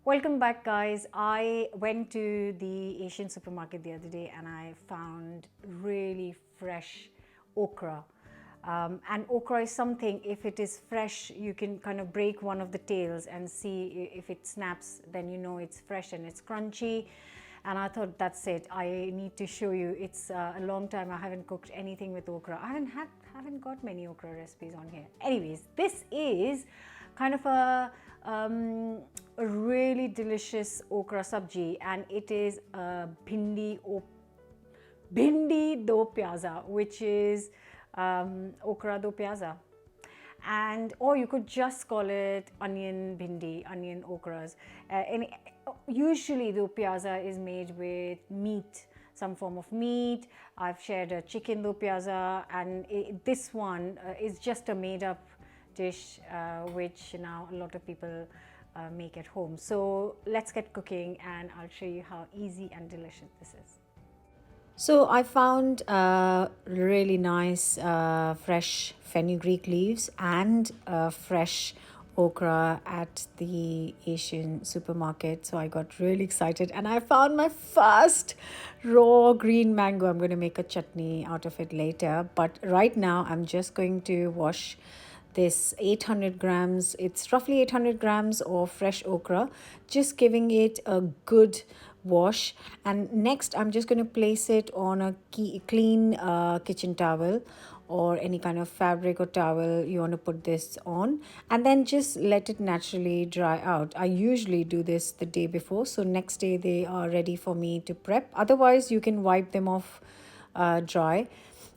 Welcome back, guys. I went to the Asian supermarket the other day and I found really fresh okra. And okra is something, if it is fresh, you can kind of break one of the tails and see if it snaps, then you know it's fresh and it's crunchy. And I thought, that's it, I need to show you. It's a long time I haven't cooked anything with okra. I haven't got many okra recipes on here. Anyways, this is kind of a really delicious okra sabji, and it is a bhindi do pyaza, which is okra do pyaza. And or you could just call it onion bhindi, onion okras. Usually the pyaza is made with meat, some form of meat. I've shared a chicken do pyaza, and this one is just a made up dish which now a lot of people make at home. So let's get cooking and I'll show you how easy and delicious this is. So I found really nice fresh fenugreek leaves and fresh okra at the Asian supermarket. So I got really excited and I found my first raw green mango. I'm going to make a chutney out of it later, but right now I'm just going to wash this 800 grams. It's roughly 800 grams of fresh okra, just giving it a good wash. And next I'm just going to place it on a clean kitchen towel or any kind of fabric or towel you want to put this on, and then just let it naturally dry out. I usually do this the day before, so next day they are ready for me to prep. Otherwise you can wipe them off dry.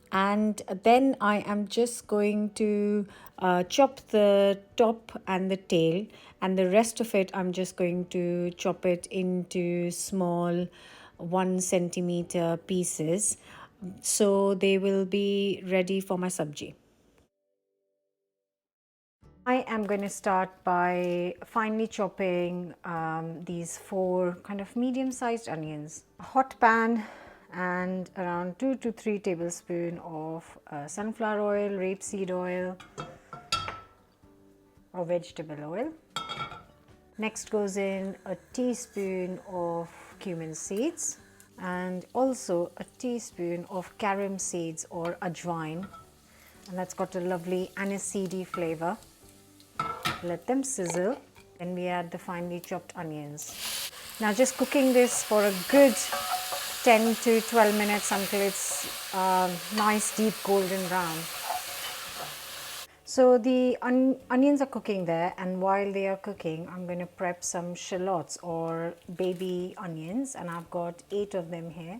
And then I am just going to chop the top and the tail, and the rest of it I'm just going to chop it into small 1 centimeter pieces, so they will be ready for my sabji. I am going to start by finely chopping these 4 kind of medium-sized onions. A hot pan and around 2 to 3 tablespoons of sunflower oil, rapeseed oil or vegetable oil. Next goes in a teaspoon of cumin seeds and also a teaspoon of carom seeds or ajwain, and that's got a lovely aniseedy flavor. Let them sizzle. Then we add the finely chopped onions. Now just cooking this for a good 10 to 12 minutes until it's nice deep golden brown. So the onions are cooking there, and while they are cooking I'm going to prep some shallots or baby onions, and I've got 8 of them here.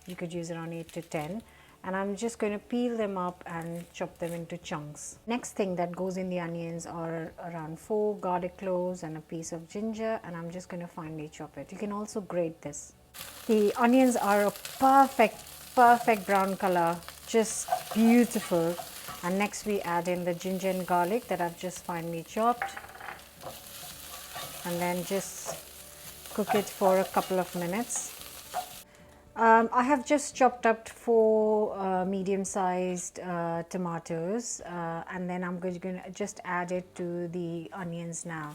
You could use around 8 to 10. And I'm just going to peel them up and chop them into chunks. Next thing that goes in the onions are around 4 garlic cloves and a piece of ginger, and I'm just going to finely chop it. You can also grate this. The onions are a perfect brown color, just beautiful. And next we add in the ginger and garlic that I've just finely chopped, and then just cook it for a couple of minutes. I have just chopped up 4 medium-sized tomatoes, and then I'm going to just add it to the onions now.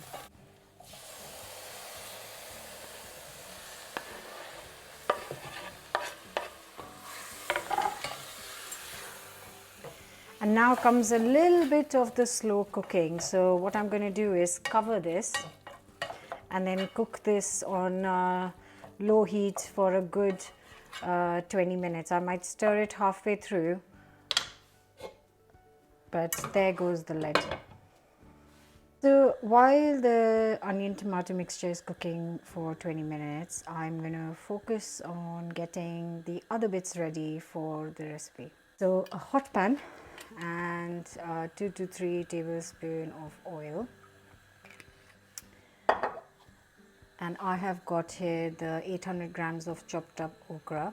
And now comes a little bit of the slow cooking. So what I'm going to do is cover this and then cook this on low heat for a good 20 minutes. I might stir it halfway through, but there goes the lid. So while the onion tomato mixture is cooking for 20 minutes, I'm going to focus on getting the other bits ready for the recipe. So a hot pan and 2 to 3 tablespoons of oil. And I have got here the 800 grams of chopped up okra.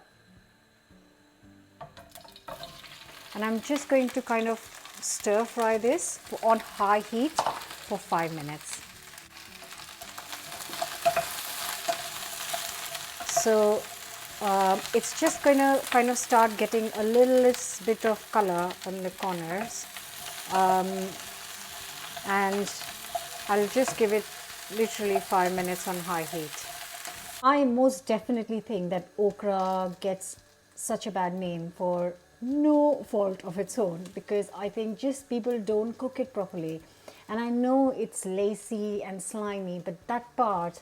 And I'm just going to kind of stir fry this on high heat for 5 minutes. So it's just going to kind of start getting a little bit of color on the corners, and I'll just give it literally 5 minutes on high heat. I most definitely think that okra gets such a bad name for no fault of its own, because I think just people don't cook it properly. And I know it's lacy and slimy, but that part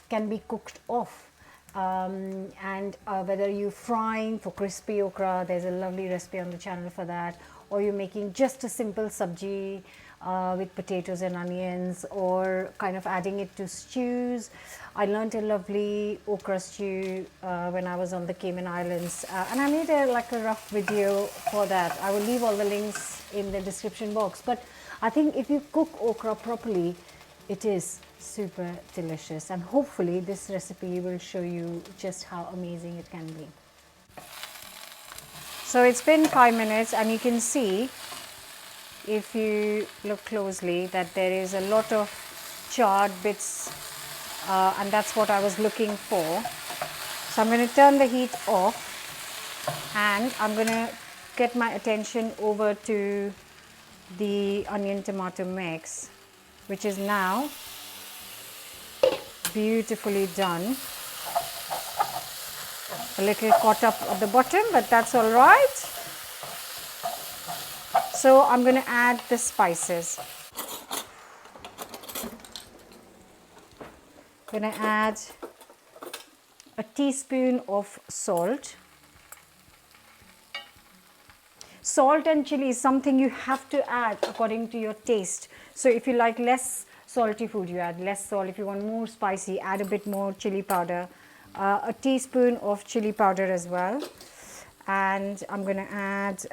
can be cooked off. And whether you're frying for crispy okra, there's a lovely recipe on the channel for that, or you're making just a simple sabji with potatoes and onions, or kind of adding it to stews. I learned a lovely okra stew when I was on the Cayman Islands, and I made a rough video for that. I will leave all the links in the description box. But I think if you cook okra properly, it is super delicious, and hopefully this recipe will show you just how amazing it can be. So it's been 5 minutes, and you can see, if you look closely, that there is a lot of charred bits, and that's what I was looking for. So I'm going to turn the heat off, and I'm going to get my attention over to the onion tomato mix, which is now beautifully done. A little caught up at the bottom, but that's all right. So I'm going to add the spices. I'm going to add a teaspoon of salt. Salt and chili is something you have to add according to your taste. So if you like less salty food, you add less salt. If you want more spicy, add a bit more chili powder. A teaspoon of chili powder as well. And I'm going to add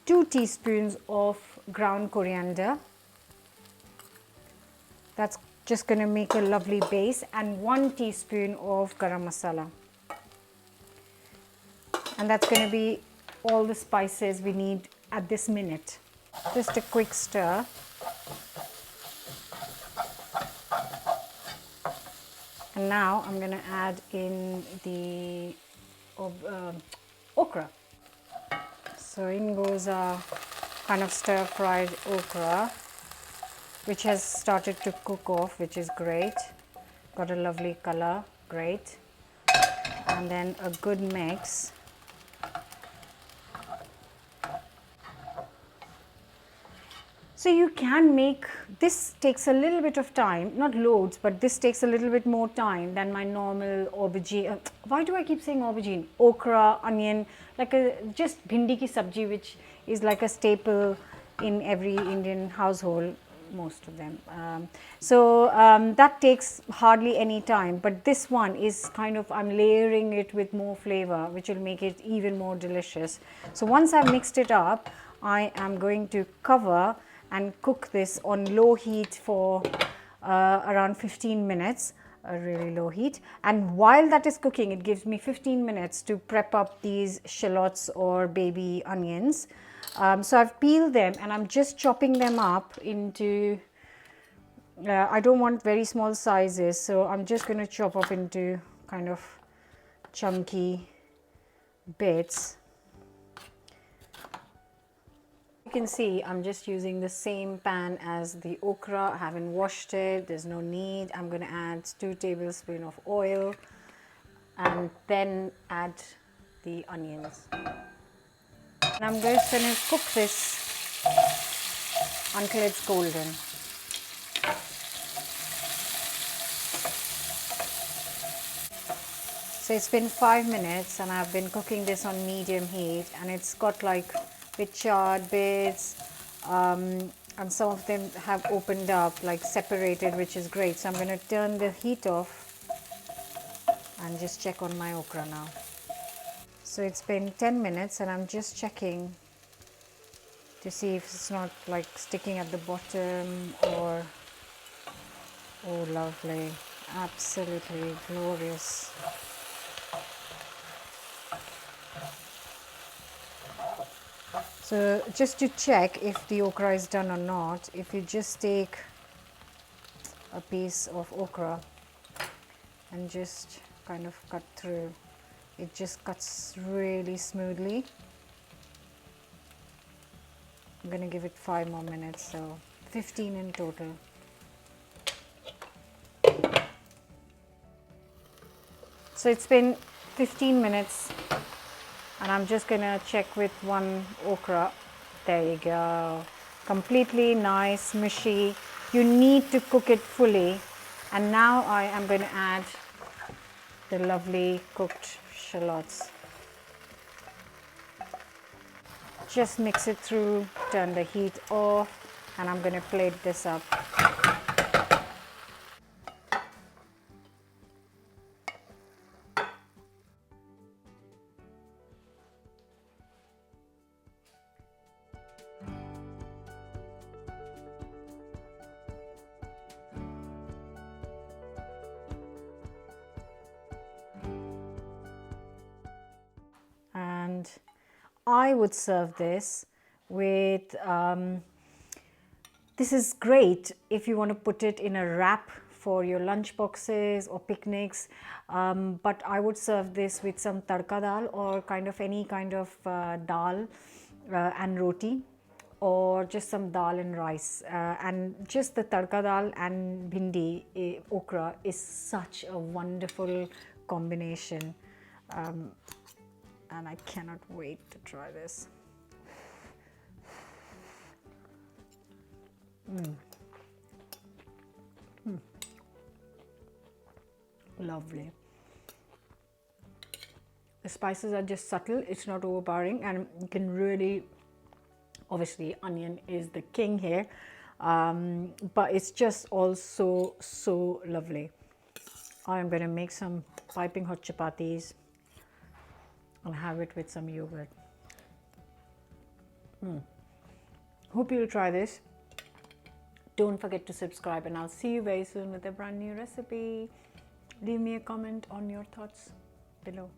2 teaspoons of ground coriander. That's just going to make a lovely base, and 1 teaspoon of garam masala. And that's going to be all the spices we need at this minute. Just a quick stir. And now I'm going to add in the okra. So in goes our kind of stir-fried okra, which has started to cook off, which is great. Got a lovely color, great. And then a good mix. So you can make, this takes a little bit of time, not loads, but this takes a little bit more time than my normal aubergine. Why do I keep saying aubergine? Okra, onion, like a just bhindi ki sabji, which is like a staple in every Indian household, most of them. That takes hardly any time, but this one is kind of, I'm layering it with more flavor, which will make it even more delicious. So once I've mixed it up, I am going to cover and cook this on low heat for around 15 minutes, a really low heat. And while that is cooking, it gives me 15 minutes to prep up these shallots or baby onions. So I've peeled them, and I'm just chopping them up into, I don't want very small sizes, so I'm just going to chop up into kind of chunky bits. You can see I'm just using the same pan as the okra. I haven't washed it, there's no need. I'm going to add 2 tablespoons of oil and then add the onions. And I'm just going to cook this until it's golden. So it's been 5 minutes, and I've been cooking this on medium heat, and it's got like with charred bits, and some of them have opened up, like separated, which is great. So I'm going to turn the heat off and just check on my okra now. So it's been 10 minutes, and I'm just checking to see if it's not like sticking at the bottom, or, oh lovely, absolutely glorious. So just to check if the okra is done or not, if you just take a piece of okra and just kind of cut through, it just cuts really smoothly. I'm going to give it 5 more minutes, so 15 in total. So it's been 15 minutes and I'm just gonna check with one okra. There you go. Completely nice, mushy. You need to cook it fully. And now I am going to add the lovely cooked shallots. Just mix it through, turn the heat off, and I'm going to plate this up. And I would serve this with, this is great if you want to put it in a wrap for your lunch boxes or picnics, but I would serve this with some tadka dal or kind of any kind of dal and roti, or just some dal and rice, and just the tadka dal and bhindi okra is such a wonderful combination. And I cannot wait to try this. Lovely. The spices are just subtle, it's not overpowering, and you can really, obviously onion is the king here, but it's just also so lovely. I am going to make some piping hot chapatis and have it with some yogurt. Hope you'll try this. Don't forget to subscribe, and I'll see you very soon with a brand new recipe. Leave me a comment on your thoughts below.